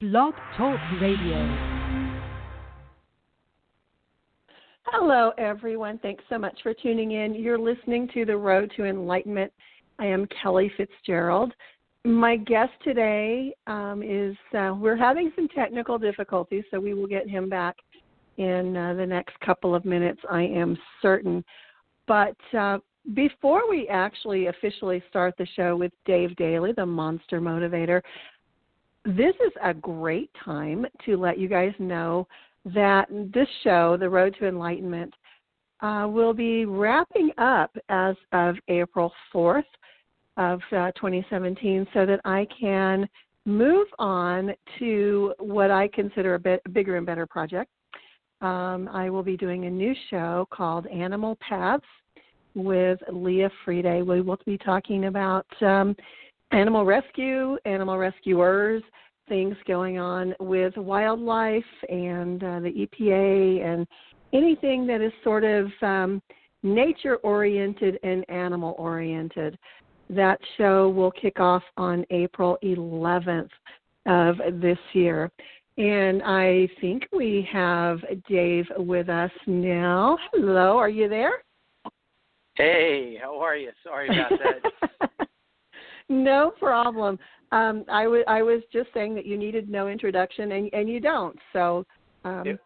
Blog Talk Radio. Hello, everyone. Thanks so much for tuning in. You're listening to The Road to Enlightenment. I am Kellie Fitzgerald. My guest today we're having some technical difficulties, so we will get him back in the next couple of minutes, I am certain. But before we actually officially start the show with Dave Daley, the Monster Motivator, this is a great time to let you guys know that this show, The Road to Enlightenment, will be wrapping up as of April 4th of 2017 so that I can move on to what I consider a bigger and better project. I will be doing a new show called Animal Paths with Leah Friede. We will be talking about animal rescue, animal rescuers, things going on with wildlife and the EPA and anything that is sort of nature-oriented and animal-oriented. That show will kick off on April 11th of this year. And I think we have Dave with us now. Hello, are you there? Hey, how are you? Sorry about that. No problem. I was just saying that you needed no introduction, and you don't. So there you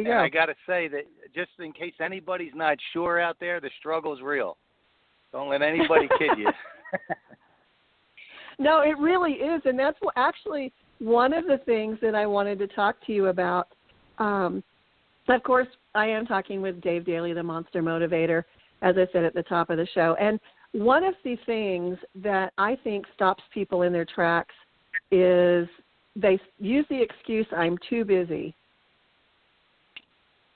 go. And I got to say that just in case anybody's not sure out there, the struggle's real. Don't let anybody kid you. No, it really is, and that's actually one of the things that I wanted to talk to you about. Of course, I am talking with Dave Daley, the Monster Motivator, as I said at the top of the show. And one of the things that I think stops people in their tracks is they use the excuse, I'm too busy.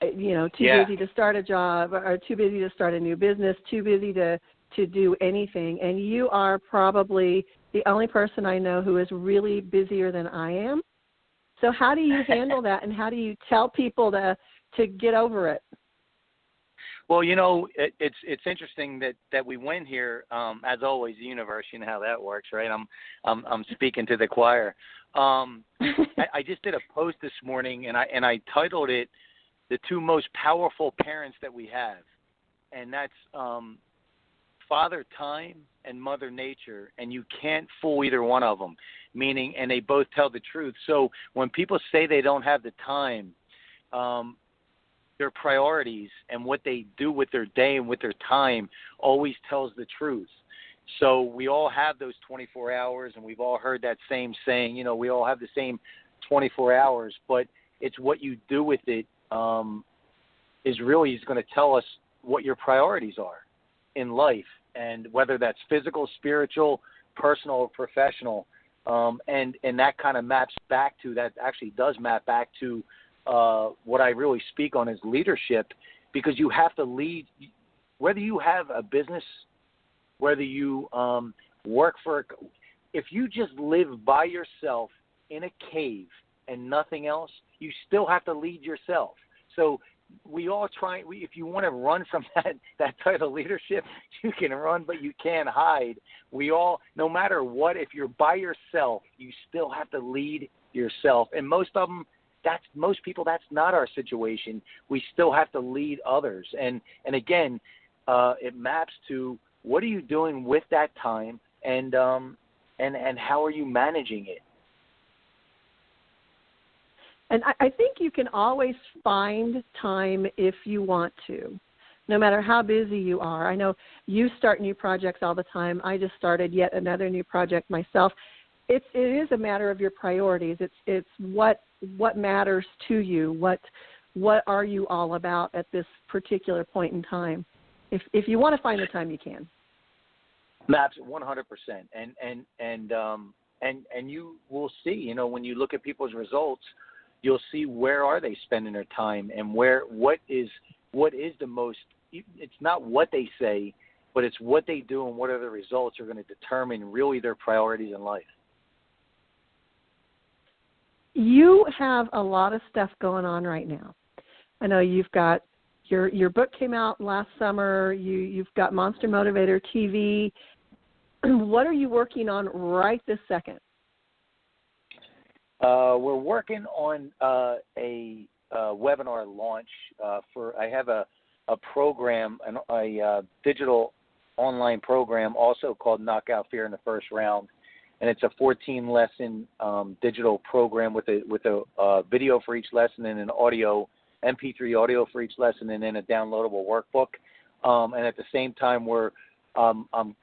Too busy to start a job or too busy to start a new business, too busy to do anything. And you are probably the only person I know who is really busier than I am. So how do you handle that, and how do you tell people to get over it? Well, it's interesting that we went here. As always, the universe, you know how that works, right? I'm speaking to the choir. I just did a post this morning, and I titled it "The Two Most Powerful Parents That We Have," and that's Father Time and Mother Nature, and you can't fool either one of them. Meaning, and they both tell the truth. So when people say they don't have the time, their priorities and what they do with their day and with their time always tells the truth. So we all have those 24 hours, and we've all heard that same saying, we all have the same 24 hours, but it's what you do with it is going to tell us what your priorities are in life, and whether that's physical, spiritual, personal, or professional. And that kind of maps back to, that actually does map back to what I really speak on is leadership, because you have to lead, whether you have a business, whether you work for, if you just live by yourself in a cave and nothing else, you still have to lead yourself. So we all try, if you want to run from that type of leadership, you can run, but you can't hide. We all, no matter what, if you're by yourself, you still have to lead yourself. And most people, that's not our situation. We still have to lead others. And again, it maps to what are you doing with that time, and how are you managing it? And I think you can always find time if you want to, no matter how busy you are. I know you start new projects all the time. I just started yet another new project myself. It is a matter of your priorities. It's what matters to you. What are you all about at this particular point in time? If you want to find the time, you can. Maps 100%, and you will see. When you look at people's results, you'll see where are they spending their time, and what is the most. It's not what they say, but it's what they do, and what are the results are going to determine really their priorities in life. You have a lot of stuff going on right now. I know you've got your book came out last summer. You've got Monster Motivator TV. What are you working on right this second? We're working on a webinar launch for. I have a program, a digital online program, also called Knockout Fear in the First Round, and it's a 14-lesson digital program with a video for each lesson and an audio MP3 audio for each lesson, and then a downloadable workbook. And at the same time, I'm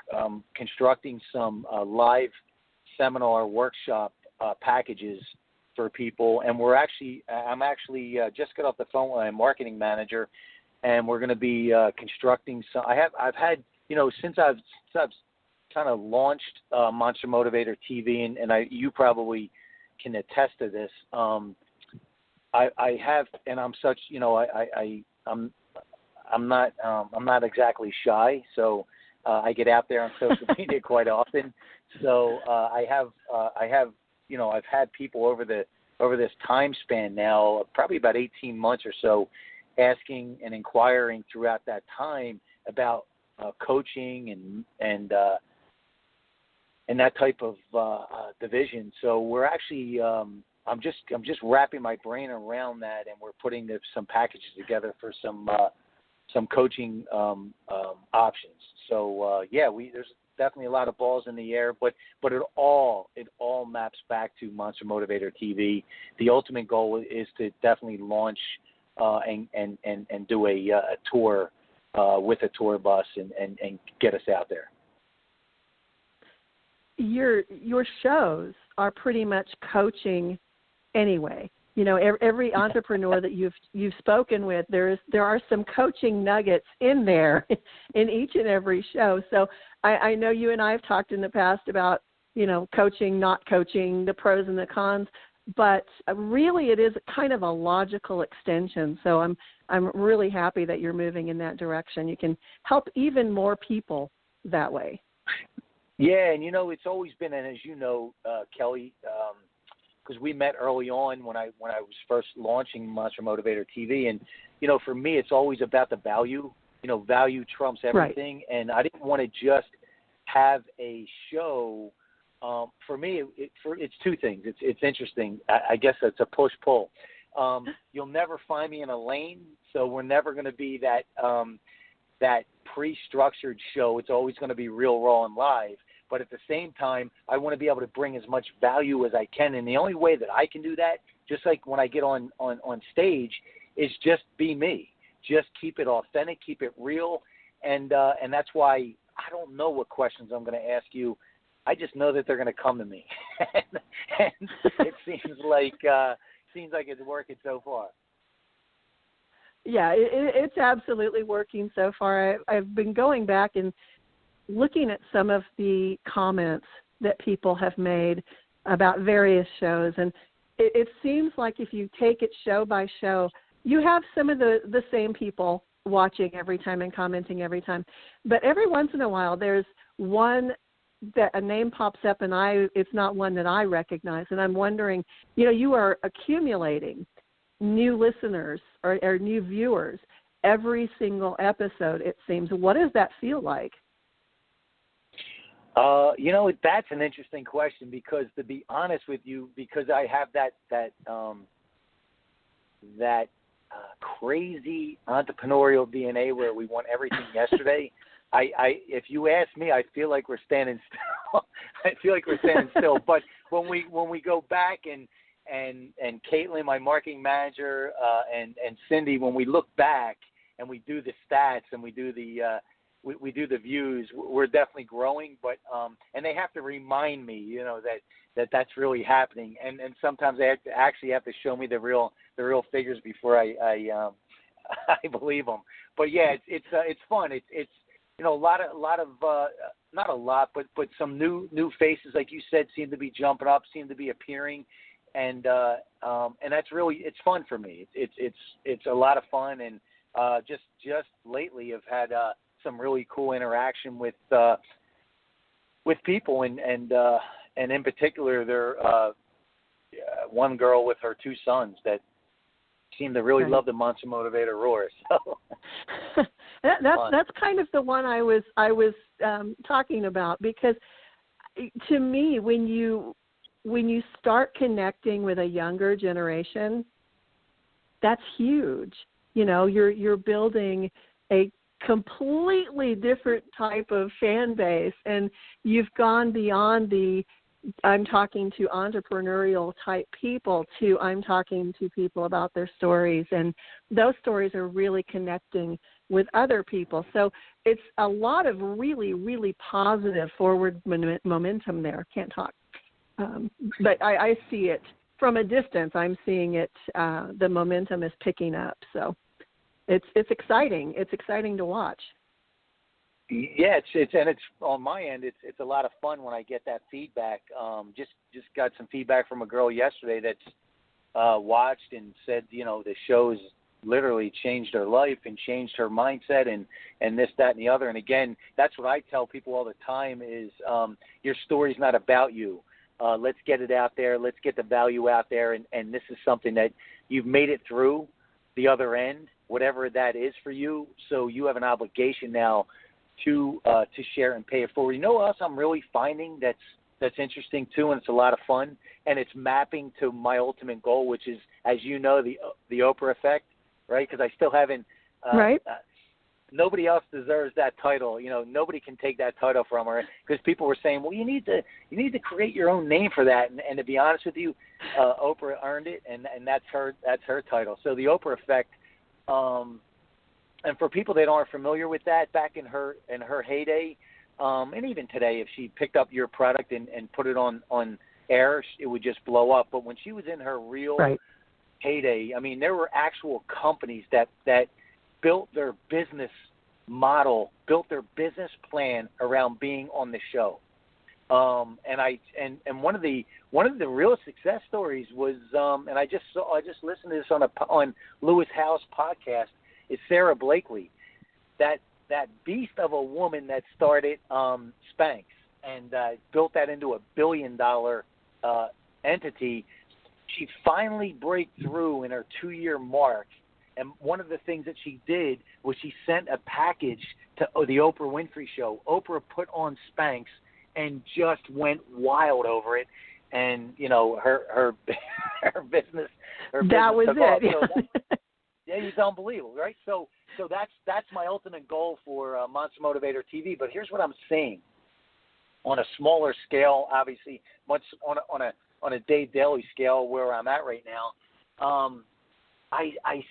constructing some live seminar workshop packages for people, and I'm actually just got off the phone with my marketing manager, and we're going to be constructing some. I've had, since I've kind of launched Monster Motivator TV, and you probably can attest to this. I have, and I'm such, I'm not exactly shy, so I get out there on social media quite often. So I have, I've had people over this time span now, probably about 18 months or so, asking and inquiring throughout that time about coaching and that type of division. So we're actually, I'm just wrapping my brain around that, and we're putting some packages together for some coaching options. So there's definitely a lot of balls in the air, but it all maps back to Monster Motivator TV. The ultimate goal is to definitely launch and do a tour with a tour bus and get us out there. Your shows are pretty much coaching anyway. Every entrepreneur that you've spoken with, there are some coaching nuggets in there in each and every show. So I know you and I have talked in the past about, coaching, not coaching, the pros and the cons, but really it is kind of a logical extension. So I'm really happy that you're moving in that direction. You can help even more people that way. Yeah, and it's always been, and as you know, Kelly, because we met early on when I was first launching Monster Motivator TV, and for me it's always about the value. Value trumps everything, right. And I didn't want to just have a show. For me, it's two things. It's interesting. I guess it's a push-pull. You'll never find me in a lane, so we're never going to be that pre-structured show. It's always going to be real, raw, and live. But at the same time, I want to be able to bring as much value as I can. And the only way that I can do that, just like when I get on stage, is just be me. Just keep it authentic, keep it real. And that's why I don't know what questions I'm going to ask you. I just know that they're going to come to me. and it seems like it's working so far. Yeah, it's absolutely working so far. I've been going back and looking at some of the comments that people have made about various shows, and it seems like if you take it show by show, you have some of the same people watching every time and commenting every time. But every once in a while, there's one that a name pops up, and it's not one that I recognize, and I'm wondering, you are accumulating new listeners or new viewers every single episode, it seems. What does that feel like? That's an interesting question, because to be honest with you, because I have that crazy entrepreneurial DNA where we want everything yesterday. If you ask me, I feel like we're standing still. But when we go back and Caitlin, my marketing manager, and Cindy, when we look back and we do the stats and we do the views, we're definitely growing, but and they have to remind me, that's really happening, and sometimes they have to show me the real figures before I believe them. But yeah, it's fun. It's a lot of not a lot, but some new faces, like you said, seem to be jumping up, seem to be appearing, and that's really, it's fun for me. It's a lot of fun, and just lately I've had some really cool interaction with people, and in particular, there one girl with her two sons that seem to really love the Monster Motivator roar. So that's kind of the one I was talking about, because to me, when you when you start connecting with a younger generation, that's huge. You know, you're building a completely different type of fan base, and you've gone beyond the I'm talking to entrepreneurial type people to I'm talking to people about their stories, and those stories are really connecting with other people. So it's a lot of really, really positive forward momentum there. Can't talk. But I see it from a distance. I'm seeing it. The momentum is picking up. So it's exciting. It's exciting to watch. Yeah, it's on my end. It's a lot of fun when I get that feedback. Just got some feedback from a girl yesterday that's watched and said, you know, the show's literally changed her life and changed her mindset and this, that, and the other. And again, that's what I tell people all the time is your story's not about you. Let's get it out there. Let's get the value out there. And this is something that you've made it through the other end, whatever that is for you. So you have an obligation now to share and pay it forward. You know what else I'm really finding that's interesting too, and it's a lot of fun, and it's mapping to my ultimate goal, which is, as you know, the Oprah effect, right? Because I still haven't. Right. Nobody else deserves that title. You know, nobody can take that title from her because people were saying, well, you need to create your own name for that. And to be honest with you, Oprah earned it, and that's her title. So the Oprah effect. And for people that aren't familiar with that, back in her heyday, and even today, if she picked up your product and put it on air, it would just blow up. But when she was in her real heyday, I mean, there were actual companies that built their business model, built their business plan around being on the show. And one of the real success stories was, and I just listened to this on Lewis Howe's podcast, is Sarah Blakely, that beast of a woman that started Spanx and built that into $1 billion entity. She finally broke through in her 2-year mark, and one of the things that she did was she sent a package to the Oprah Winfrey Show. Oprah put on Spanx and just went wild over it, and you know her business. That was it. Yeah, it's unbelievable, right? So that's my ultimate goal for Monster Motivator TV. But here's what I'm seeing on a smaller scale, obviously, much on a Daley scale where I'm at right now. I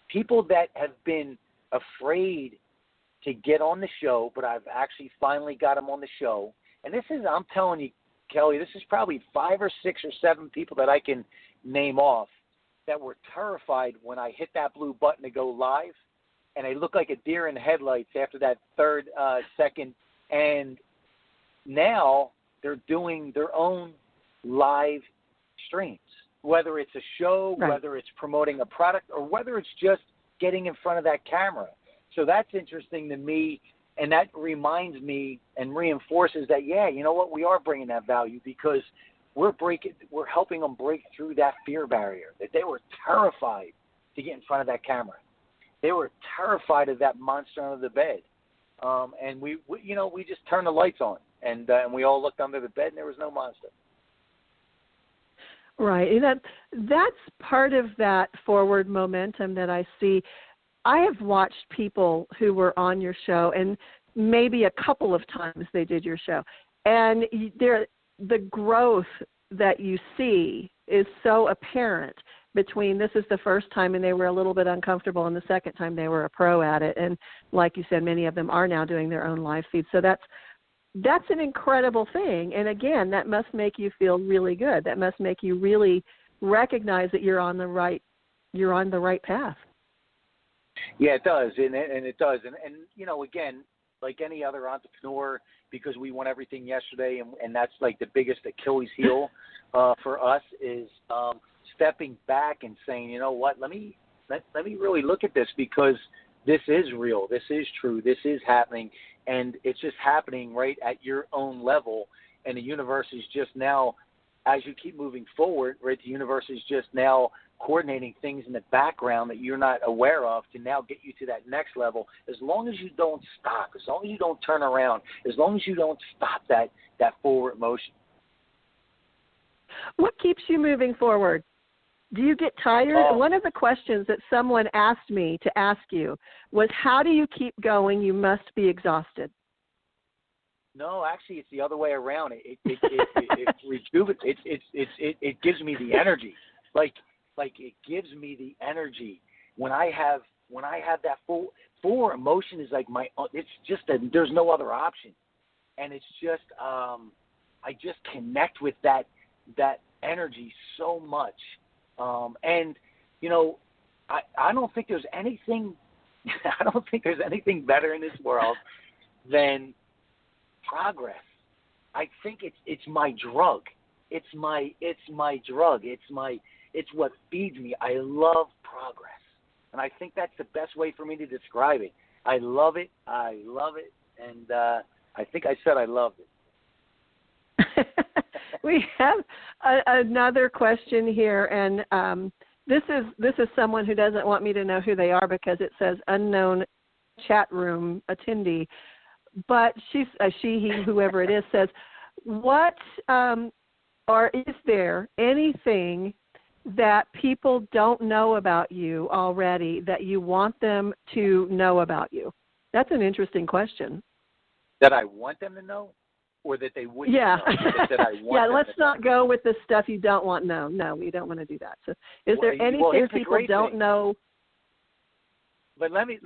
people that have been afraid to get on the show, but I've actually finally got them on the show. And this is, I'm telling you, Kelly, this is probably 5 or 6 or 7 people that I can name off that were terrified when I hit that blue button to go live, and they look like a deer in headlights after that third second. And now they're doing their own live streams, whether it's a show, whether it's promoting a product, or whether it's just getting in front of that camera. So that's interesting to me, and that reminds me and reinforces that, yeah, you know what, we are bringing that value because we're helping them break through that fear barrier, that they were terrified to get in front of that camera. They were terrified of that monster under the bed. And we just turned the lights on, and we all looked under the bed, and there was no monster. Right. And that's part of that forward momentum that I see. I have watched people who were on your show, and maybe a couple of times they did your show, and the growth that you see is so apparent between this is the first time and they were a little bit uncomfortable and the second time they were a pro at it. And like you said, many of them are now doing their own live feeds. So that's an incredible thing. And again, that must make you feel really good. That must make you really recognize that you're on the right path. Yeah, it does. And it does. And you know, again, like any other entrepreneur, because we won everything yesterday, and that's like the biggest Achilles heel for us is stepping back and saying, you know what, let me really look at this because this is real, this is true, this is happening, and it's just happening right at your own level, and the universe is just now, as you keep moving forward, right, the universe is just now coordinating things in the background that you're not aware of to now get you to that next level. As long as you don't stop, as long as you don't turn around, as long as you don't stop that forward motion. What keeps you moving forward? Do you get tired? One of the questions that someone asked me to ask you was, how do you keep going? You must be exhausted. No, actually, it's the other way around. It rejuvenates. It gives me the energy. Like it gives me the energy when I have that full emotion is like it's just there's no other option, and it's just I just connect with that energy so much. And you know, I don't think there's anything better in this world than progress. I think it's my drug. It's my drug. It's what feeds me. I love progress, and I think that's the best way for me to describe it. I love it, and I think I said I loved it. We have another question here, and this is someone who doesn't want me to know who they are because it says unknown chat room attendee. But she, he, whoever it is, says, what or is there anything that people don't know about you already that you want them to know about you? That's an interesting question. That I want them to know? Or that they wouldn't know? That I want them let's to know. not go with the stuff you don't want to know. No, we don't want to do that. So is there anything people don't know? But let me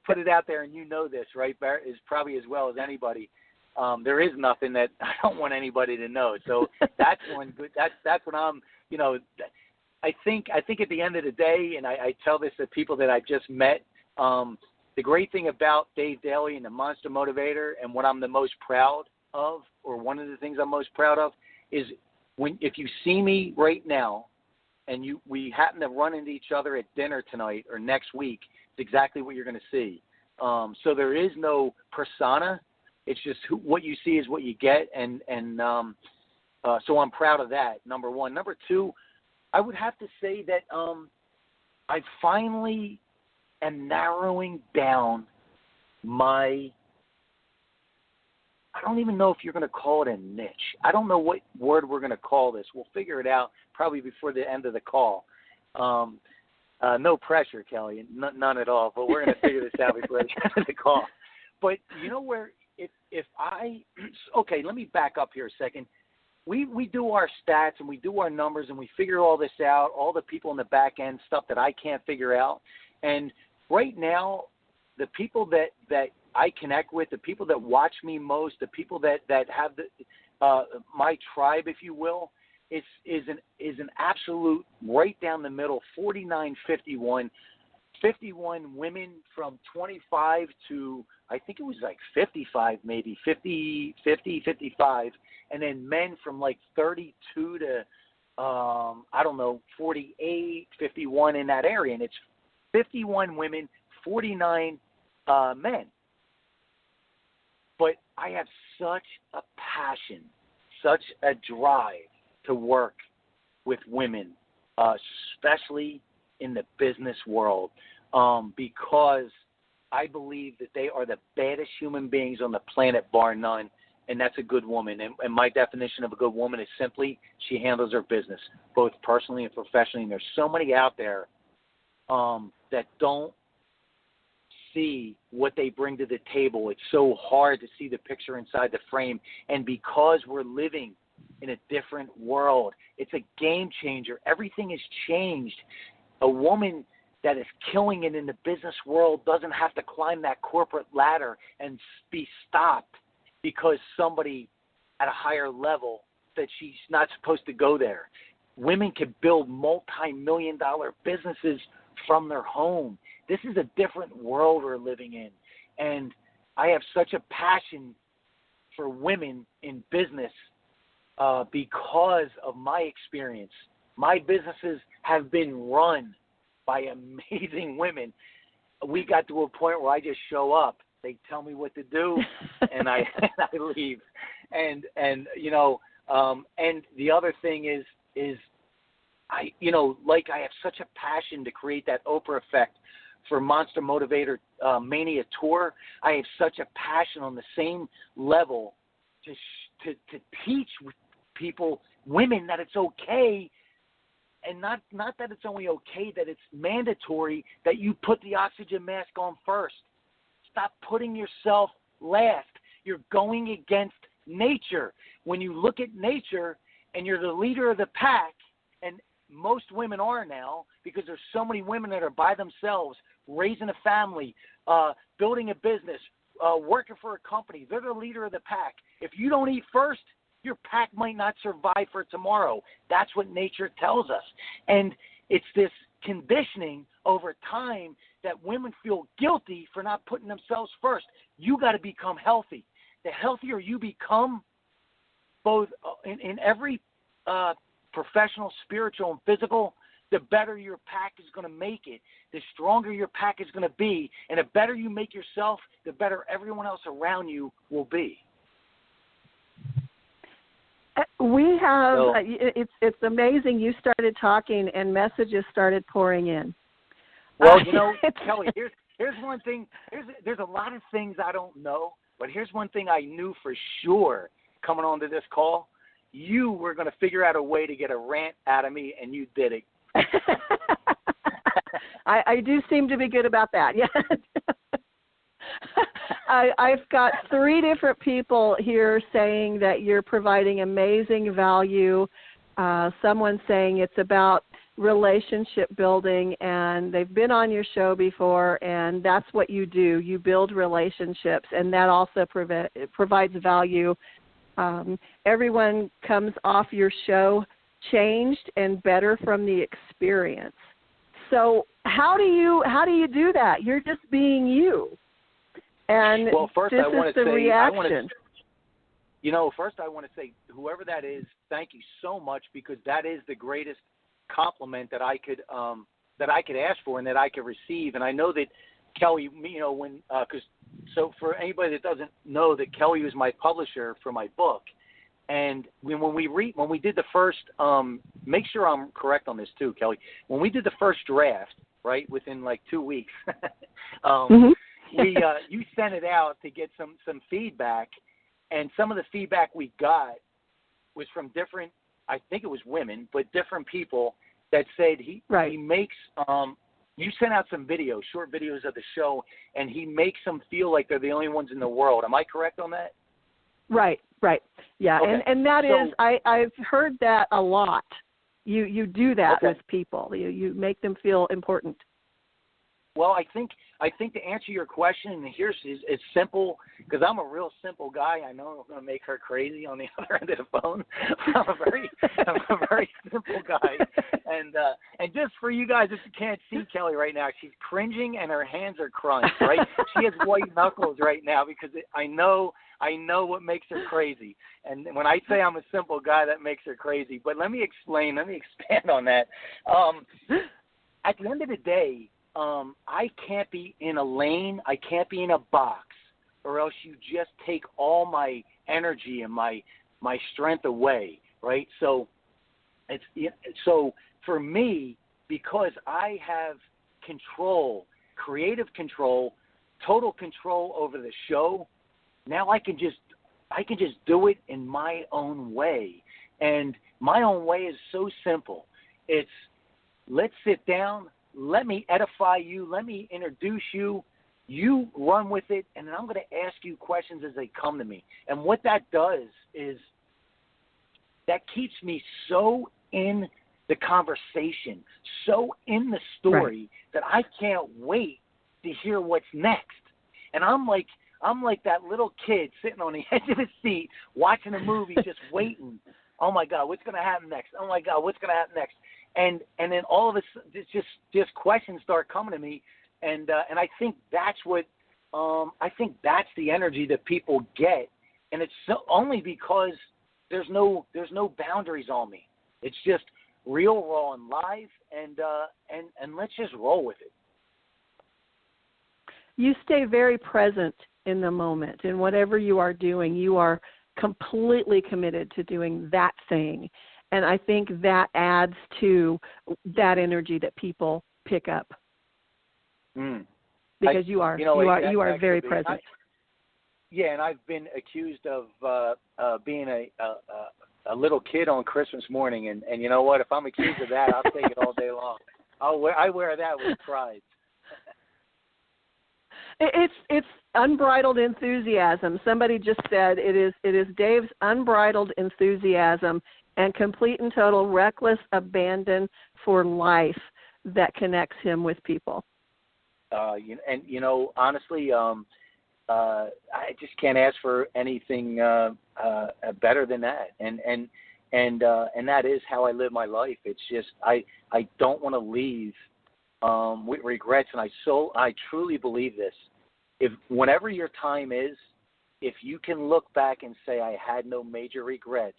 put it out there, and you know this, right, Barrett, is probably as well as anybody. There is nothing that I don't want anybody to know. So that's one good. That's what I'm. You know, I think at the end of the day, and I tell this to people that I've just met. The great thing about Dave Daley and the Monster Motivator, and what I'm the most proud of, or one of the things I'm most proud of, is if you see me right now, and we happen to run into each other at dinner tonight or next week, it's exactly what you're going to see. So there is no persona. It's just what you see is what you get, and so I'm proud of that, number one. Number two, I would have to say that I finally am narrowing down my, I don't even know if you're going to call it a niche. I don't know what word we're going to call this. We'll figure it out probably before the end of the call. No pressure, Kelly, none at all. But we're going to figure this out before the end of the call. But you know where, okay, let me back up here a second. We do our stats and we do our numbers and we figure all this out, all the people in the back end, stuff that I can't figure out. And right now, the people that I connect with, the people that watch me most, the people that have my tribe, if you will, is an absolute right down the middle, 49-51, 51 women from 25 to, I think it was like 55 maybe, 50, 55, and then men from like 32 to, 48, 51 in that area. And it's 51 women, 49 men. But I have such a passion, such a drive to work with women, especially in the business world, because I believe that they are the baddest human beings on the planet, bar none, and that's a good woman. And my definition of a good woman is simply she handles her business, both personally and professionally. And there's so many out there that don't see what they bring to the table. It's so hard to see the picture inside the frame. And because we're living in a different world, it's a game changer. Everything has changed. A woman that is killing it in the business world doesn't have to climb that corporate ladder and be stopped because somebody at a higher level that she's not supposed to go there. Women can build multi-million-dollar businesses from their home. This is a different world we're living in. And I have such a passion for women in business because of my experience. My businesses have been run by amazing women. We got to a point where I just show up. They tell me what to do, and I leave. And the other thing is I have such a passion to create that Oprah effect for Monster Motivator Mania Tour. I have such a passion on the same level to teach people, women, that it's okay, and not that it's only okay, that it's mandatory that you put the oxygen mask on first. Stop putting yourself last. You're going against nature. When you look at nature and you're the leader of the pack, and most women are now, because there's so many women that are by themselves, raising a family, building a business, working for a company. They're the leader of the pack. If you don't eat first, your pack might not survive for tomorrow. That's what nature tells us. And it's this conditioning over time that women feel guilty for not putting themselves first. You got to become healthy. The healthier you become, both in every professional, spiritual, and physical, the better your pack is going to make it, the stronger your pack is going to be, and the better you make yourself, the better everyone else around you will be. We have, it's amazing. You started talking and messages started pouring in. Well, Kelly, here's one thing. There's a lot of things I don't know, but here's one thing I knew for sure coming onto this call. You were going to figure out a way to get a rant out of me, and you did it. I do seem to be good about that, yes. I've got 3 different people here saying that you're providing amazing value. Someone saying it's about relationship building, and they've been on your show before, and that's what you do. You build relationships, and that also provides value. Everyone comes off your show changed and better from the experience. So how do you do that? You're just being you. And well, first this I want is to the say, reaction. First I want to say, whoever that is, thank you so much, because that is the greatest compliment that I could ask for and that I could receive. And I know that Kelly, so for anybody that doesn't know, that Kelly was my publisher for my book. And when we did the first, make sure I'm correct on this too, Kelly. When we did the first draft, right, within like 2 weeks, you sent it out to get some feedback, and some of the feedback we got was from different, I think it was women, but different people that said he makes. You sent out some videos, short videos of the show, and he makes them feel like they're the only ones in the world. Am I correct on that? Right. Yeah, okay. and that is, I've heard that a lot. You do that with people. You make them feel important. Well, I think to answer your question, and it's simple, because I'm a real simple guy. I know I'm going to make her crazy on the other end of the phone. I'm a very simple guy, and just for you guys, if you can't see Kelly right now, she's cringing and her hands are crunched. Right, she has white knuckles right now because I know what makes her crazy. And when I say I'm a simple guy, that makes her crazy. But let me expand on that. At the end of the day, I can't be in a lane, I can't be in a box, or else you just take all my energy and my strength away, right? So for me, because I have control, creative control, total control over the show, now I can just do it in my own way. And my own way is so simple. It's, let's sit down, let me edify you, let me introduce you, you run with it, and then I'm going to ask you questions as they come to me. And what that does is that keeps me so in the conversation, so in the story, that I can't wait to hear what's next. And I'm like that little kid sitting on the edge of the seat watching a movie, just waiting. Oh my God, what's going to happen next? Oh my God, what's going to happen next? And then all of a sudden, just questions start coming to me, and I think that's what that's the energy that people get, and it's only because there's no boundaries on me. It's just real, raw, and live, and let's just roll with it. You stay very present in the moment, and whatever you are doing, you are completely committed to doing that thing. And I think that adds to that energy that people pick up. Because you are very present. And I've been accused of being a little kid on Christmas morning, and you know what? If I'm accused of that, I'll take it all day long. I wear that with pride. It's unbridled enthusiasm. Somebody just said it is Dave's unbridled enthusiasm and complete and total reckless abandon for life that connects him with people. Honestly, I just can't ask for anything better than that. And that is how I live my life. It's just I don't want to leave with regrets, and I truly believe this. If whenever your time is, if you can look back and say I had no major regrets,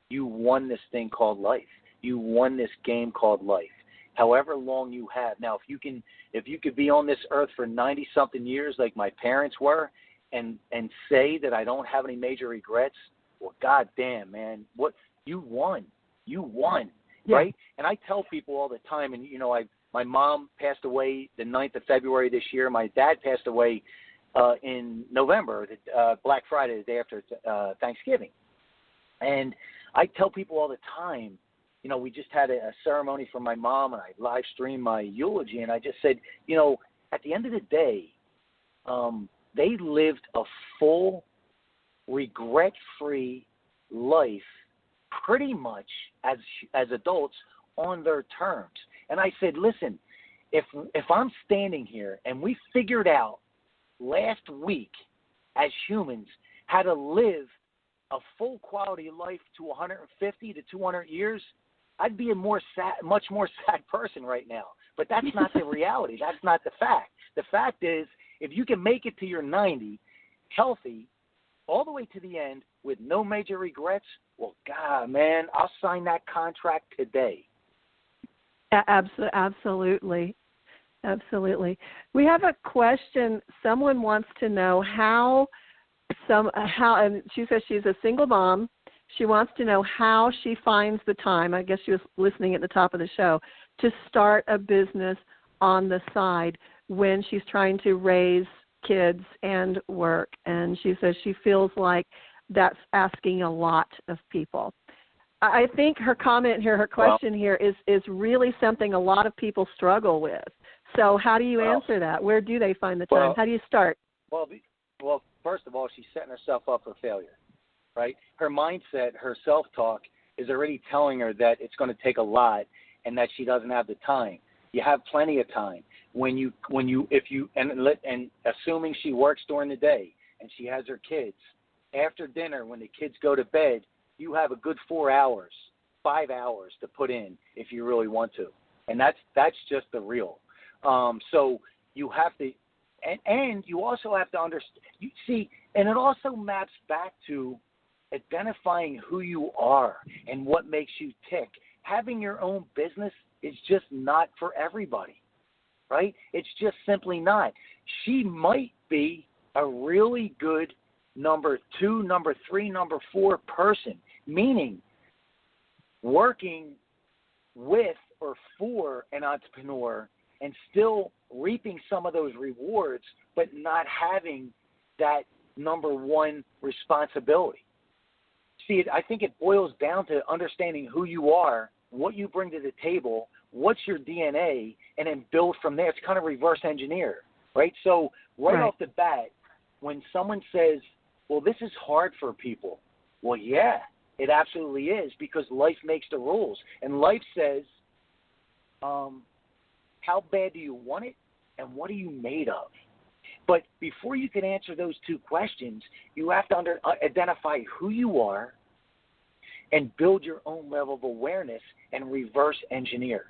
you won this thing called life. You won this game called life. However long you have. Now, if you could be on this earth for 90-something years like my parents were and say that I don't have any major regrets, well, goddamn, man, what you won. You won, yeah. Right? And I tell people all the time, and, my mom passed away the 9th of February this year. My dad passed away in November, Black Friday, the day after Thanksgiving. And I tell people all the time, we just had a ceremony for my mom, and I live streamed my eulogy, and I just said, at the end of the day, they lived a full, regret-free life pretty much as adults on their terms. And I said, listen, if I'm standing here and we figured out last week as humans how to live a full quality life to 150 to 200 years, I'd be a much more sad person right now. But that's not the reality. That's not the fact. The fact is, if you can make it to your 90 healthy all the way to the end with no major regrets, well, God, man, I'll sign that contract today. Absolutely. Absolutely. We have a question. Someone wants to know how, and she says she's a single mom. She wants to know how she finds the time, I guess she was listening at the top of the show, to start a business on the side when she's trying to raise kids and work. And she says she feels like that's asking a lot of people. I think her comment here, her question here is really something a lot of people struggle with. So how do you answer that? Where do they find the time? How do you start? Well, first of all, she's setting herself up for failure, right? Her mindset, her self-talk is already telling her that it's going to take a lot and that she doesn't have the time. You have plenty of time. And assuming she works during the day and she has her kids, after dinner when the kids go to bed, you have a good 4 hours, 5 hours to put in if you really want to. And that's just the real. So you have to, and you also have to understand, you see, and it also maps back to identifying who you are and what makes you tick. Having your own business is just not for everybody, right? It's just simply not. She might be a really good number 2, number 3, number 4 person, meaning working with or for an entrepreneur and still reaping some of those rewards, but not having that number 1 responsibility. See, I think it boils down to understanding who you are, what you bring to the table, what's your DNA, and then build from there. It's kind of reverse engineer, right? So right off the bat, when someone says, well, this is hard for people, well, yeah, it absolutely is, because life makes the rules. And life says, how bad do you want it, and what are you made of? But before you can answer those 2 questions, you have to identify who you are and build your own level of awareness and reverse engineer.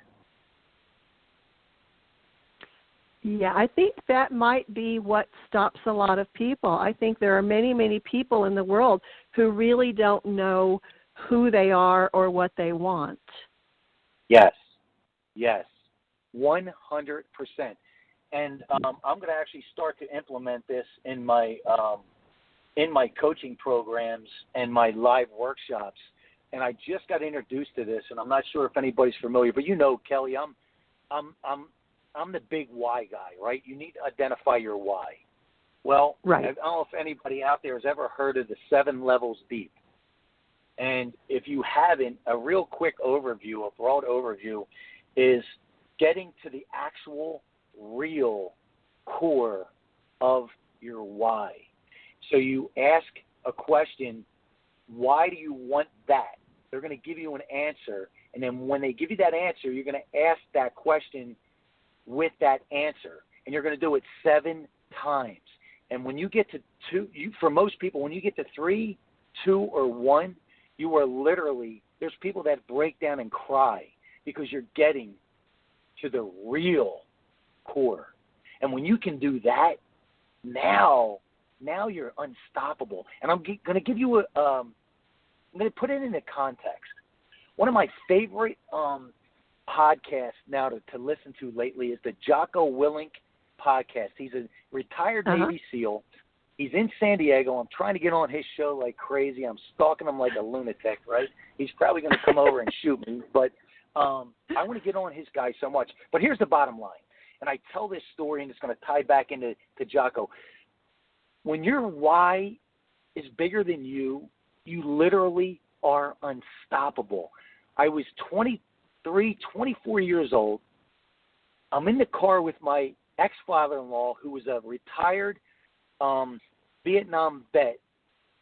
Yeah, I think that might be what stops a lot of people. I think there are many, many people in the world who really don't know who they are or what they want. Yes, 100%. And I'm going to actually start to implement this in my coaching programs and my live workshops. And I just got introduced to this, and I'm not sure if anybody's familiar, but Kelly, I'm the big why guy, right? You need to identify your why. Well, I don't know if anybody out there has ever heard of the 7 levels deep. And if you haven't, a real quick overview, a broad overview, is getting to the actual real core of your why. So you ask a question, why do you want that? They're going to give you an answer. And then when they give you that answer, you're going to ask that question with that answer. And you're going to do it 7 times. And when you get to 2, for most people, when you get to 3, 2, or 1, you are literally, there's people that break down and cry because you're getting to the real core. And when you can do that, now you're unstoppable. And I'm going to give you I'm going to put it into context. One of my favorite podcasts now to listen to lately is the Jocko Willink podcast. He's a retired Navy SEAL. He's in San Diego. I'm trying to get on his show like crazy. I'm stalking him like a lunatic, right? He's probably going to come over and shoot me. But I want to get on his guy so much. But here's the bottom line. And I tell this story, and it's going to tie back into Jocko. When your why is bigger than you, you literally are unstoppable. I was 23, 24 years old. I'm in the car with my ex-father-in-law, who was a retired Vietnam vet,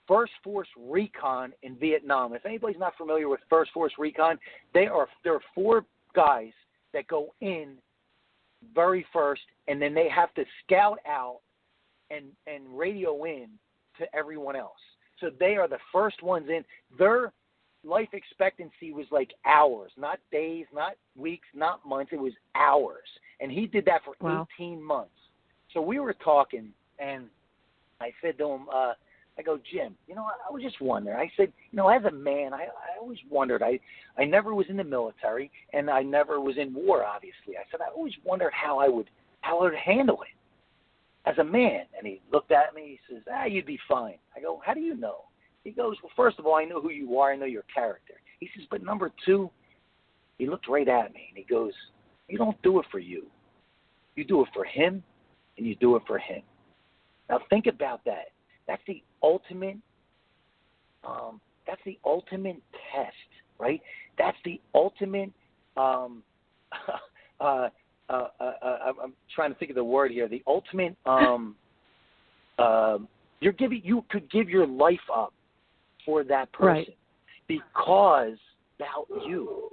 First Force Recon in Vietnam. If anybody's not familiar with First Force Recon, there are 4 guys that go in very first, and then they have to scout out and radio in to everyone else. So they are the first ones in. Their life expectancy was like hours, not days, not weeks, not months. It was hours. And he did that for 18 months. So we were talking, and I said to him, I go, Jim, I was just wondering. I said, as a man, I always wondered. I never was in the military, and I never was in war, obviously. I said, I always wondered how I would handle it as a man. And he looked at me. He says, you'd be fine. I go, how do you know? He goes, well, first of all, I know who you are. I know your character. He says, but number 2, he looked right at me, and he goes, you don't do it for you. You do it for him, and you do it for him. Now think about that. That's the ultimate. That's the ultimate test, right? That's the ultimate. I'm trying to think of the word here. The ultimate. You could give your life up for that person, because about you.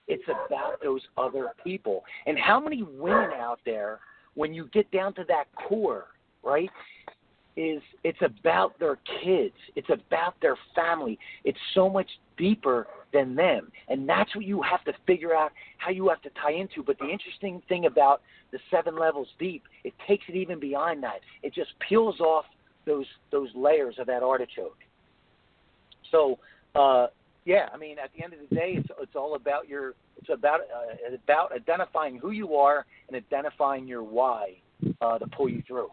It's about those other people. And how many women out there, when you get down to that core, right? It's about their kids. It's about their family. It's so much deeper than them. And that's what you have to figure out how you have to tie into. But the interesting thing about the 7 levels deep, it takes it even beyond that. It just peels off those layers of that artichoke. So, at the end of the day, it's all about it's about identifying who you are and identifying your why to pull you through.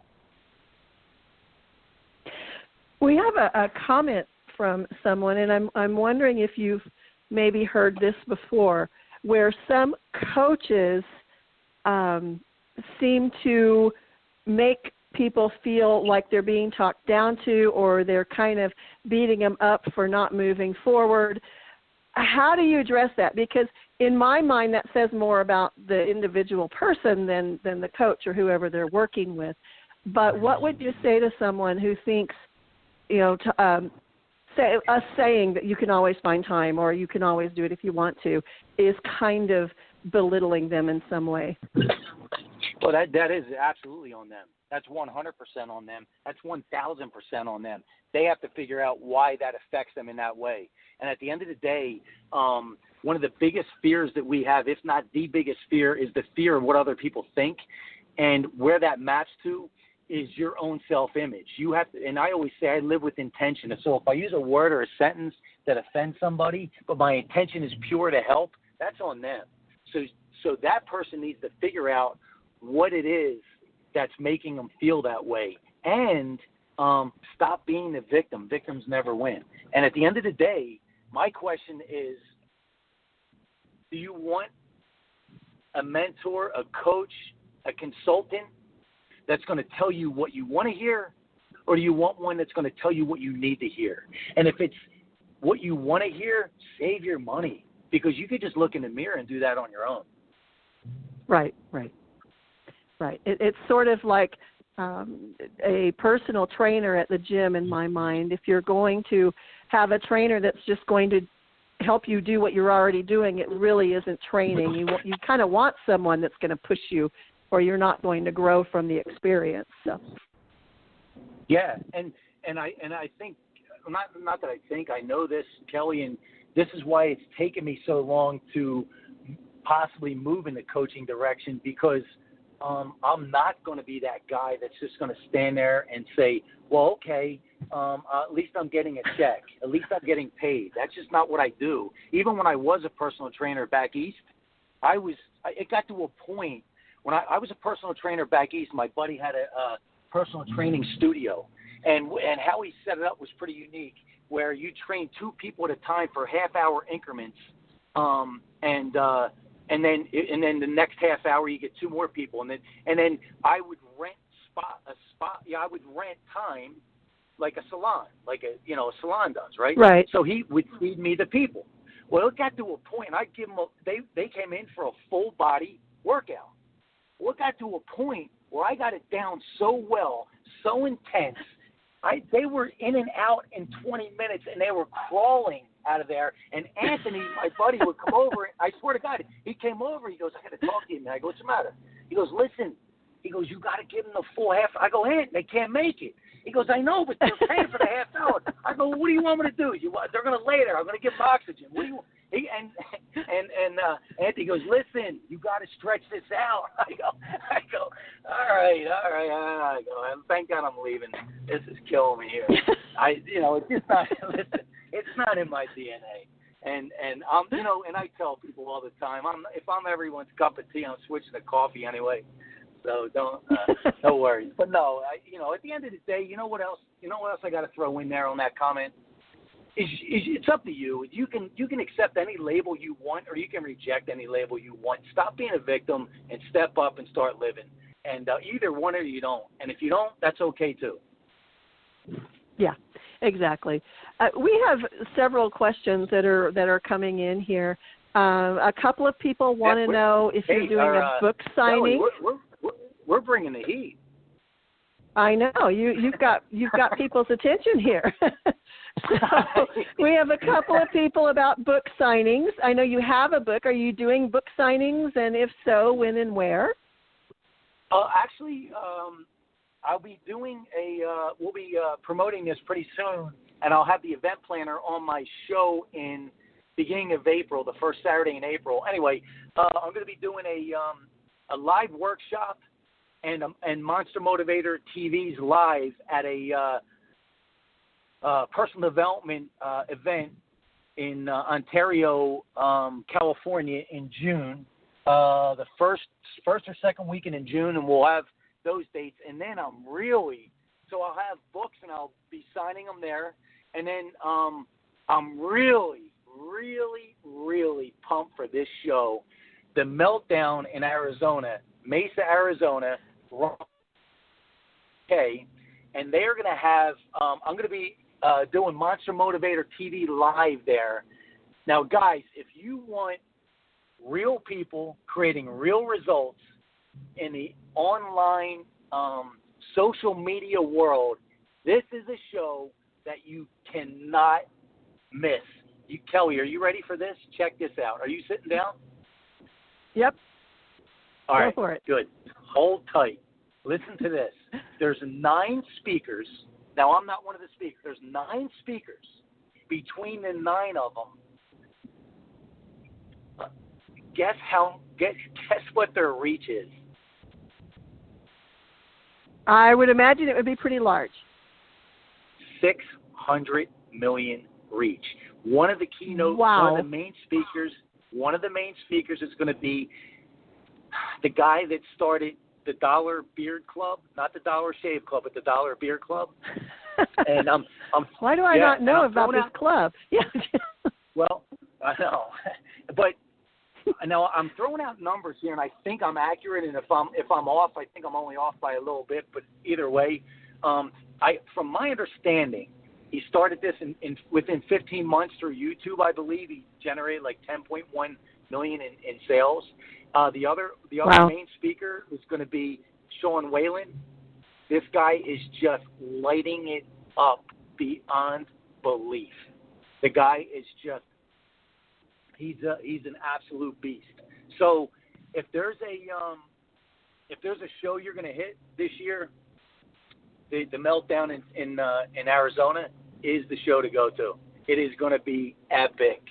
We have a comment from someone, and I'm wondering if you've maybe heard this before, where some coaches seem to make people feel like they're being talked down to, or they're kind of beating them up for not moving forward. How do you address that? Because in my mind, that says more about the individual person than the coach or whoever they're working with. But what would you say to someone who thinks, saying that you can always find time or you can always do it if you want to, is kind of belittling them in some way? Well, that is absolutely on them. That's 100% on them. That's 1,000% on them. They have to figure out why that affects them in that way. And at the end of the day, one of the biggest fears that we have, if not the biggest fear, is the fear of what other people think. And where that maps to is your own self-image. You have to, and I always say I live with intention. And so if I use a word or a sentence that offends somebody, but my intention is pure to help, that's on them. So that person needs to figure out what it is that's making them feel that way, and stop being the victim. Victims never win. And at the end of the day, my question is, do you want a mentor, a coach, a consultant that's going to tell you what you want to hear, or do you want one that's going to tell you what you need to hear? And if it's what you want to hear, save your money, because you could just look in the mirror and do that on your own. Right. It's sort of like a personal trainer at the gym in my mind. If you're going to have a trainer that's just going to help you do what you're already doing, it really isn't training. You kind of want someone that's going to push you, or you're not going to grow from the experience. So. Yeah, and I think not that I think, I know this, Kelly, and this is why it's taken me so long to possibly move in the coaching direction, because I'm not going to be that guy that's just going to stand there and say, well, okay, at least I'm getting a check. At least I'm getting paid. That's just not what I do. Even when I was a personal trainer back east, it got to a point when I was a personal trainer back east. My buddy had a personal training studio, and how he set it up was pretty unique, where you train 2 people at a time for half-hour increments, and then the next half hour you get 2 more people, and then I would rent a spot. Yeah, I would rent time like a salon, like a salon does, right? Right. So he would feed me the people. Well, it got to a point. I give them they came in for a full body workout. Well, it got to a point where I got it down so well, so intense. They were in and out in 20 minutes, and they were crawling out of there. And Anthony, my buddy, would come over. I swear to God, he came over. He goes, I got to talk to you, man. I go, what's the matter? He goes, listen. He goes, you got to give them the full half. I go, Ant, they can't make it. He goes, I know, but they're paying for the half hour. I go, what do you want me to do? They're going to lay there. I'm going to give them oxygen. What do you? And Anthony goes, listen, you got to stretch this out. I go, all right. I go, thank God I'm leaving. This is killing me here. It's just not. Listen, it's not in my DNA. And and I tell people all the time, if I'm everyone's cup of tea, I'm switching to coffee anyway. So no worries. But no, at the end of the day, you know what else I got to throw in there on that comment? It's up to you. You can accept any label you want, or you can reject any label you want. Stop being a victim and step up and start living. And either one or you don't. And if you don't, that's okay too. Yeah, exactly. We have several questions that are coming in here. A couple of people want to know if you're doing a book signing. We're bringing the heat. I know you've got people's attention here. So we have a couple of people about book signings. I know you have a book. Are you doing book signings, and if so, when and where? Actually, I'll be doing we'll be promoting this pretty soon, and I'll have the event planner on my show in beginning of April, the first Saturday in April. Anyway, I'm going to be doing a live workshop and Monster Motivator TV's live at a personal development event in Ontario, California in June, the first or second weekend in June, and we'll have those dates. And then I'll have books and I'll be signing them there. And then I'm really, really, really pumped for this show, The Meltdown in Arizona, Mesa, Arizona, okay, and they're going to have I'm going to be doing Monster Motivator TV live there. Now, guys, if you want real people creating real results in the online social media world, this is a show that you cannot miss. Kelly, are you ready for this? Check this out. Are you sitting down? Yep. All right. Go for it. Good. Hold tight. Listen to this. There's 9 speakers. Now, I'm not one of the speakers. There's 9 speakers. Between the 9 of them, guess what their reach is? I would imagine it would be pretty large. 600 million reach. One of the keynote, wow. one of the main speakers is going to be the guy that started the Dollar Beard Club, not the Dollar Shave Club, but the Dollar Beard Club. And why do I not know about this club? Yeah. Well, I know, but now I'm throwing out numbers here, and I think I'm accurate. And if I'm off, I think I'm only off by a little bit. But either way, from my understanding, He started this in within 15 months through YouTube, I believe. He generated like 10.1 million in sales. The other Wow. main speaker is going to be Sean Whalen. This guy is just lighting it up beyond belief. The guy is just he's an absolute beast. So if there's a show you're going to hit this year, the Meltdown in Arizona is the show to go to. It is going to be epic.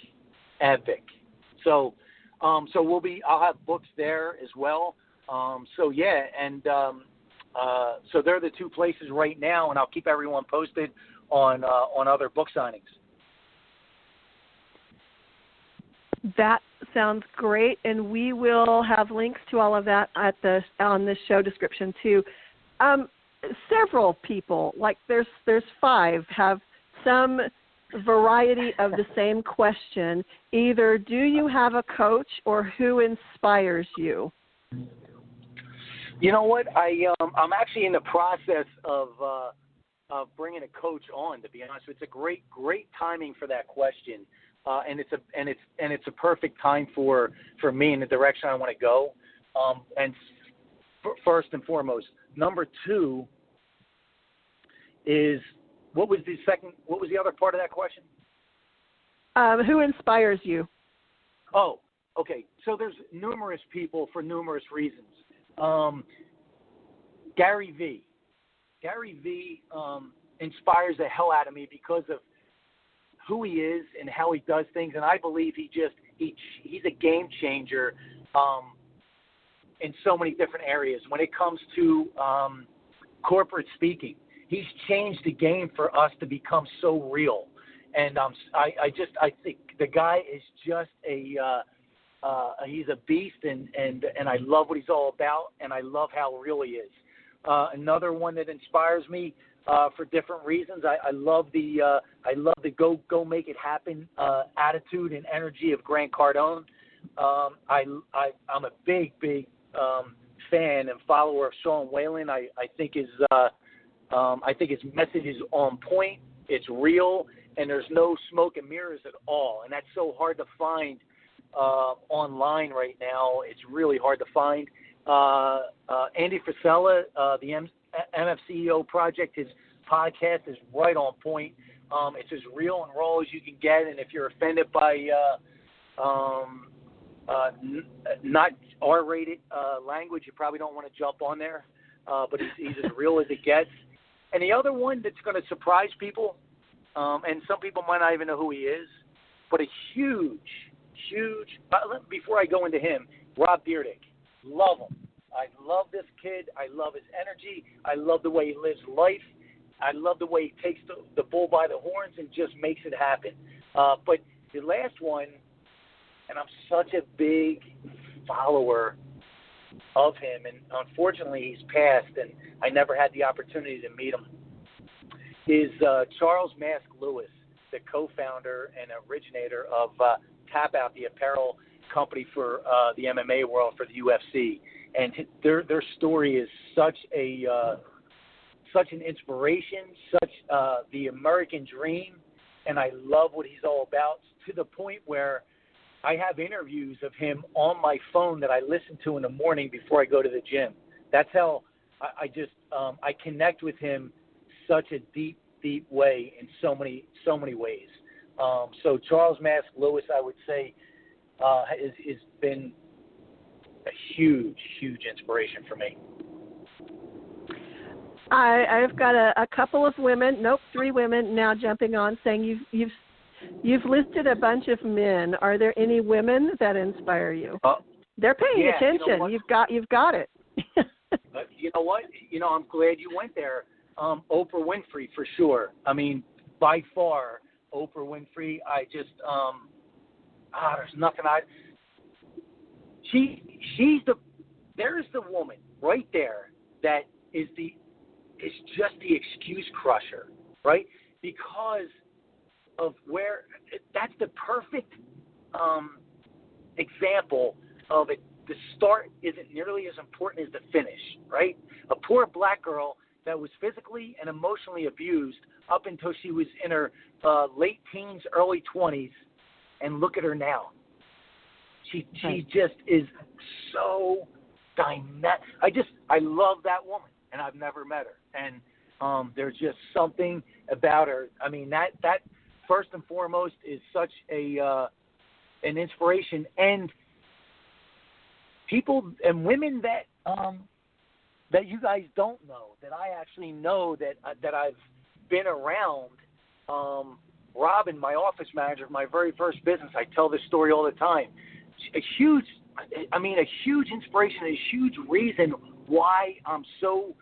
So I'll have books there as well. So they're the two places right now, and I'll keep everyone posted on other book signings. That sounds great, and we will have links to all of that on the show description too. Several people, like there's 5, have some variety of the same question. Either do you have a coach, or who inspires you? You know what? I'm actually in the process of bringing a coach on. To be honest, it's a great timing for that question, and it's a perfect time for me in the direction I want to go. And first and foremost, number 2 is what was the other part of that question? Who inspires you? Oh, okay. So there's numerous people for numerous reasons. Gary V. Inspires the hell out of me because of who he is and how he does things, and I believe he's a game changer in so many different areas. When it comes to corporate speaking, he's changed the game for us to become so real, and I think the guy is just he's a beast, and I love what he's all about, and I love how real he is. Another one that inspires me for different reasons. I love the go make it happen attitude and energy of Grant Cardone. I'm a big fan and follower of Sean Whalen. I think his message is on point. It's real, and there's no smoke and mirrors at all. And that's so hard to find online right now. It's really hard to find. Andy Frisella, the MFCEO Project, his podcast is right on point. It's as real and raw as you can get, and if you're offended by not R-rated language, you probably don't want to jump on there. But he's as real as it gets. And the other one that's going to surprise people, and some people might not even know who he is, but a huge, before I go into him, Rob Dyrdek. Love him. I love this kid. I love his energy. I love the way he lives life. I love the way he takes the bull by the horns and just makes it happen. But the last one, and I'm such a big follower of him, and unfortunately he's passed, and I never had the opportunity to meet him, is Charles Mask Lewis, the co-founder and originator of Tap Out, the apparel company for the MMA world, for the UFC. And their story is such an inspiration, such the American dream, and I love what he's all about, to the point where I have interviews of him on my phone that I listen to in the morning before I go to the gym. That's how I connect with him such a deep way in so many ways. So Charles Mask Lewis, I would say, has been a huge inspiration for me. I've got a couple of women, 3 women now jumping on, saying you've listed a bunch of men. Are there any women that inspire you? They're paying attention. You know You've got it. You know what? I'm glad you went there. Oprah Winfrey, for sure. I mean, by far, Oprah Winfrey. I just there's nothing there's the woman right there that is just the excuse crusher, right? Because of that's the perfect example of it. The start isn't nearly as important as the finish, right? A poor black girl that was physically and emotionally abused up until she was in her late teens, early 20s, and look at her now. She just is so dynamic. I love that woman, and I've never met her. And there's just something about her. I mean, that first and foremost is such an inspiration. And people and women that you guys don't know, that I actually know, that I've been around. Robin, my office manager of my very first business, I tell this story all the time. A huge inspiration, a huge reason why I'm so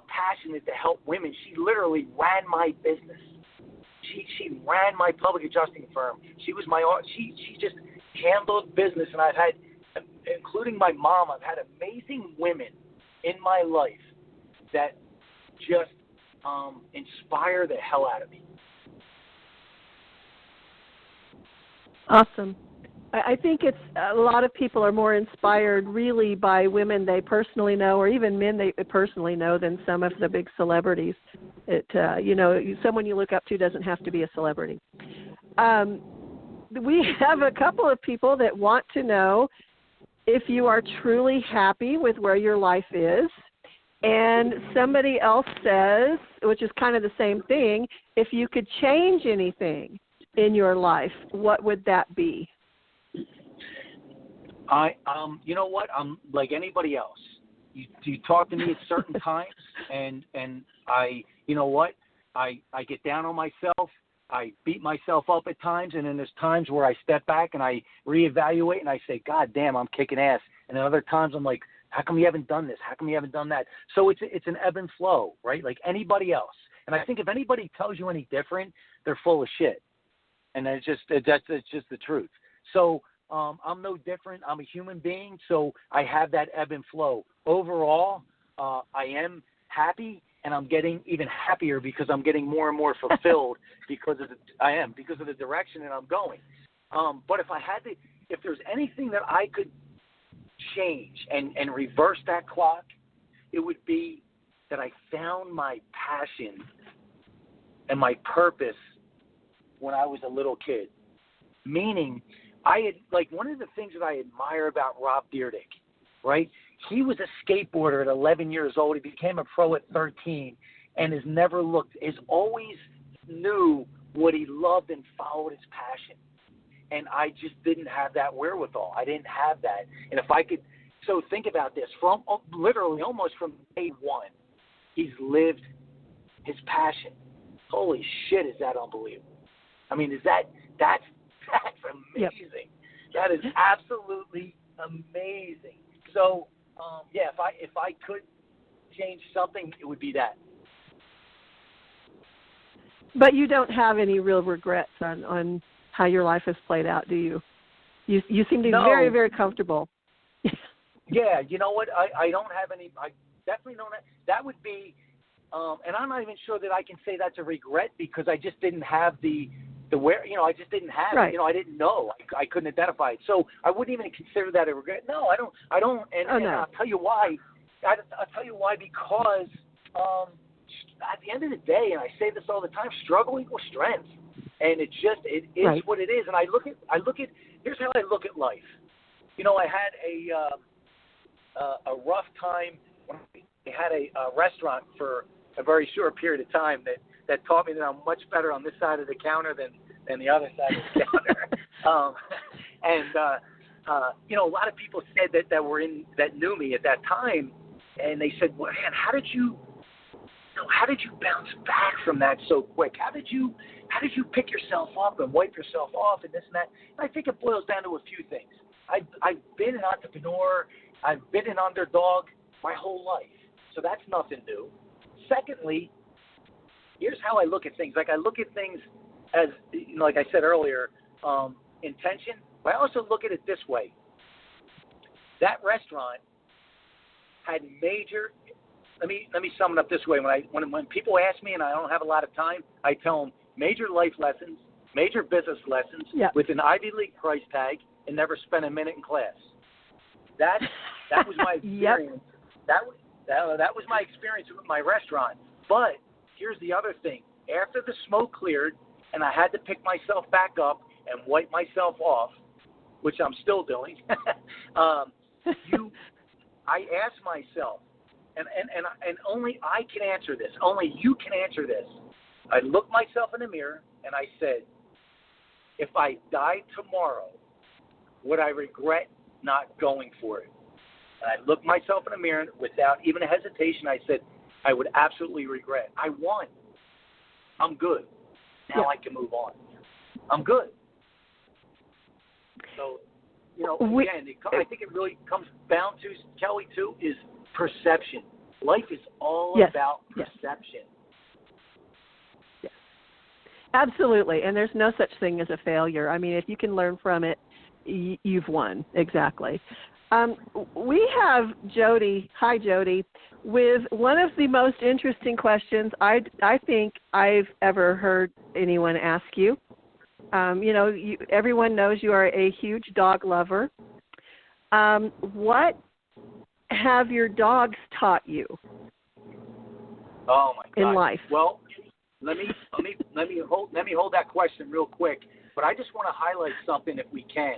passionate to help women. She literally ran my business. She ran my public adjusting firm. She just handled business, and I've had, including my mom, I've had amazing women in my life that just inspire the hell out of me. Awesome. I think it's a lot of people are more inspired really by women they personally know, or even men they personally know, than some of the big celebrities. Someone you look up to doesn't have to be a celebrity. We have a couple of people that want to know if you are truly happy with where your life is. And somebody else says, which is kind of the same thing, if you could change anything in your life, what would that be? You know what? I'm like anybody else. You talk to me at certain times, and I, you know what? I get down on myself. I beat myself up at times, and then there's times where I step back and I reevaluate and I say, God damn, I'm kicking ass. And then other times I'm like, how come you haven't done this? How come you haven't done that? So it's an ebb and flow, right? Like anybody else. And I think if anybody tells you any different, they're full of shit. And that's just the truth. So I'm no different. I'm a human being, so I have that ebb and flow. Overall, I am happy, and I'm getting even happier because I'm getting more and more fulfilled because of the direction that I'm going. But if there's anything that I could change and reverse that clock, it would be that I found my passion and my purpose when I was a little kid. Meaning, one of the things that I admire about Rob Dyrdek, right? He was a skateboarder at 11 years old. He became a pro at 13 and has always knew what he loved and followed his passion. And I just didn't have that wherewithal. I didn't have that. And if I could, so think about this, from literally almost from day one, he's lived his passion. Holy shit, is that unbelievable? I mean, that's amazing. Yep. That is absolutely amazing. So, if I could change something, it would be that. But you don't have any real regrets on how your life has played out, do you? You seem to be very, very comfortable. Yeah, you know what? I don't have any. I definitely don't have. That would be, and I'm not even sure that I can say that's a regret because I just didn't have the where, I just didn't have right. it. I didn't know. I couldn't identify it. So I wouldn't even consider that a regret. No, I don't. And I'll tell you why. I'll tell you why, because at the end of the day, and I say this all the time, struggle equals strength. And it is right. What it is. And I look at, here's how I look at life. I had a rough time when I had a restaurant for a very short period of time that taught me that I'm much better on this side of the counter than the other side of the counter. A lot of people said that knew me at that time, and they said, well, man, how did you bounce back from that so quick? How did you pick yourself up and wipe yourself off and this and that? And I think it boils down to a few things. I've been an entrepreneur. I've been an underdog my whole life, so that's nothing new. Secondly, here's how I look at things. Like I look at things as, like I said earlier, intention. But I also look at it this way. That restaurant had major. Let me sum it up this way. When people ask me and I don't have a lot of time, I tell them major life lessons, major business lessons with an Ivy League price tag, and never spent a minute in class. That was my experience. That was my experience with my restaurant. But here's the other thing. After the smoke cleared and I had to pick myself back up and wipe myself off, which I'm still doing, I asked myself, and only I can answer this. Only you can answer this. I looked myself in the mirror and I said, if I died tomorrow, would I regret not going for it? And I looked myself in the mirror without even a hesitation. I said, I would absolutely regret. I won. I'm good. Now I can move on. I'm good. So, again, I think it really comes down to, Kelly, too, is perception. Life is all about perception. Yes. Absolutely. And there's no such thing as a failure. I mean, if you can learn from it, you've won. Exactly. We have Jody. Hi, Jody. With one of the most interesting questions I think I've ever heard anyone ask you. Everyone knows you are a huge dog lover. What have your dogs taught you? Oh my God. In life? Well, let me hold that question real quick. But I just want to highlight something if we can.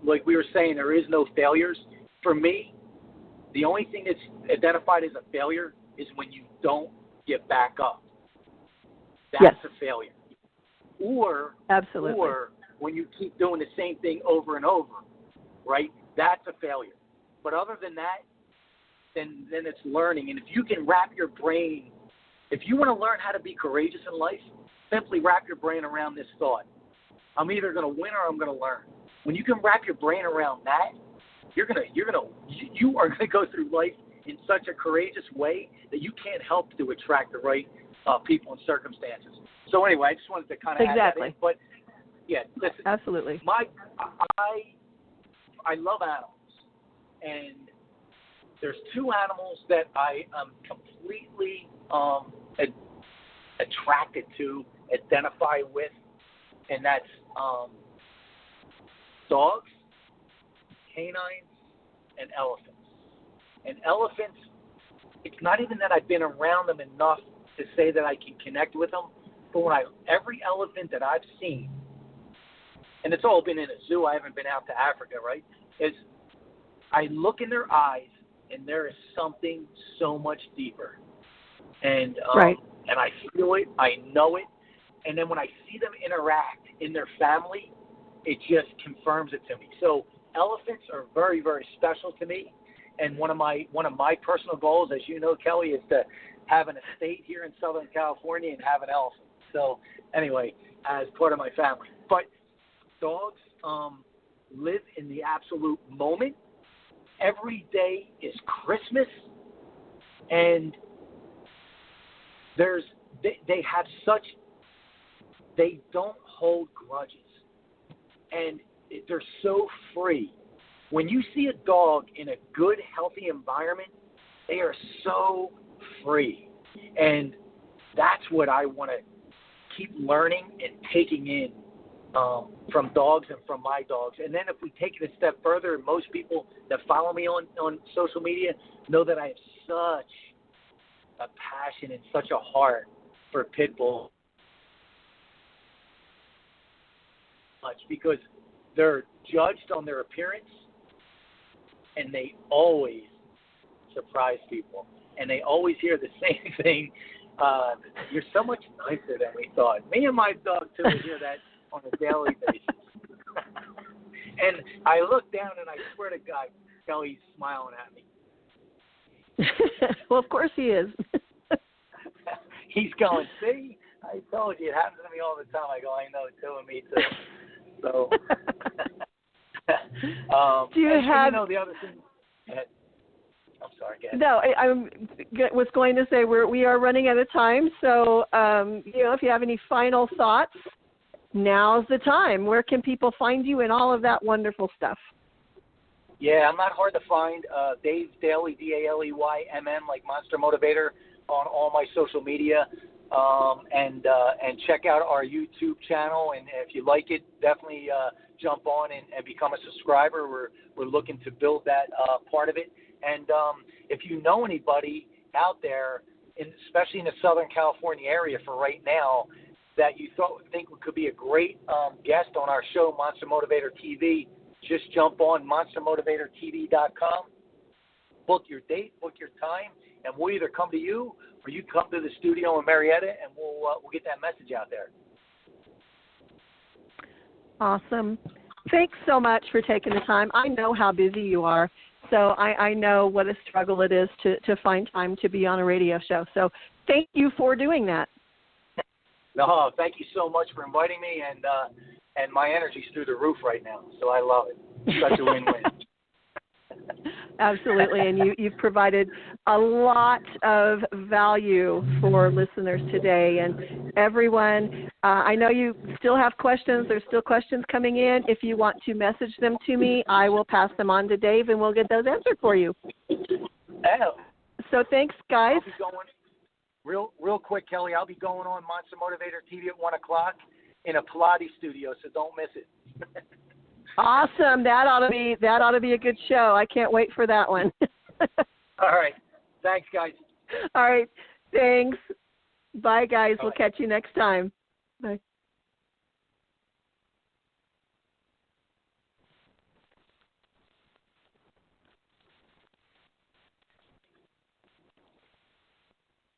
Like we were saying, there is no failures. For me, the only thing that's identified as a failure is when you don't get back up. That's a failure. Absolutely. Or when you keep doing the same thing over and over, right? That's a failure. But other than that, then it's learning. And if you can wrap your brain, if you want to learn how to be courageous in life, simply wrap your brain around this thought. I'm either going to win or I'm going to learn. When you can wrap your brain around that, you are going to go through life in such a courageous way that you can't help to attract the right people and circumstances. So anyway, I just wanted to kind of add that in. But yeah, listen. Absolutely. I love animals, and there's two animals that I am completely attracted to, identify with, and that's dogs, canines, and elephants. And elephants, it's not even that I've been around them enough to say that I can connect with them, but every elephant that I've seen, and it's all been in a zoo, I haven't been out to Africa, right, is I look in their eyes and there is something so much deeper. And and I feel it, I know it, and then when I see them interact in their family, it just confirms it to me. So elephants are very, very special to me, and one of my personal goals, as you know, Kelly, is to have an estate here in Southern California and have an elephant. So anyway, as part of my family. But dogs live in the absolute moment. Every day is Christmas, and they don't hold grudges, and they're so free. When you see a dog in a good, healthy environment, they are so free, and that's what I want to keep learning and taking in from dogs and from my dogs. And then if we take it a step further, most people that follow me on social media know that I have such a passion and such a heart for pit bulls, because they're judged on their appearance, and they always surprise people, and they always hear the same thing. You're so much nicer than we thought. Me and my dog, too, hear that on a daily basis. And I look down, and I swear to God, Kelly's smiling at me. Well, of course he is. He's going, see, I told you, it happens to me all the time. I go, I know, too, and me too. So, do you have? The other thing. I'm sorry. Go ahead. No, I was going to say we are running out of time. So, if you have any final thoughts, now's the time. Where can people find you and all of that wonderful stuff? Yeah, I'm not hard to find. Dave Daley, DALEYMN, like Monster Motivator, on all my social media. And check out our YouTube channel. And if you like it, definitely jump on and become a subscriber. We're looking to build that part of it. And if you know anybody out there, especially in the Southern California area for right now, that you think could be a great guest on our show, Monster Motivator TV, just jump on monstermotivatortv.com, book your date, book your time, and we'll either come to you or you come to the studio in Marietta, and we'll get that message out there. Awesome. Thanks so much for taking the time. I know how busy you are, so I know what a struggle it is to find time to be on a radio show. So thank you for doing that. No, thank you so much for inviting me, and my energy's through the roof right now, so I love it. Such a win-win. Absolutely, and you've provided a lot of value for listeners today. And everyone, I know you still have questions. There's still questions coming in. If you want to message them to me, I will pass them on to Dave, and we'll get those answered for you. Oh. So thanks, guys. I'll be going, real quick, Kelly, I'll be going on Monster Motivator TV at 1 o'clock in a Pilates studio, so don't miss it. Awesome. That ought to be a good show. I can't wait for that one. All right. Thanks, guys. All right. Thanks. Bye, guys. All We'll right. catch you next time. Bye.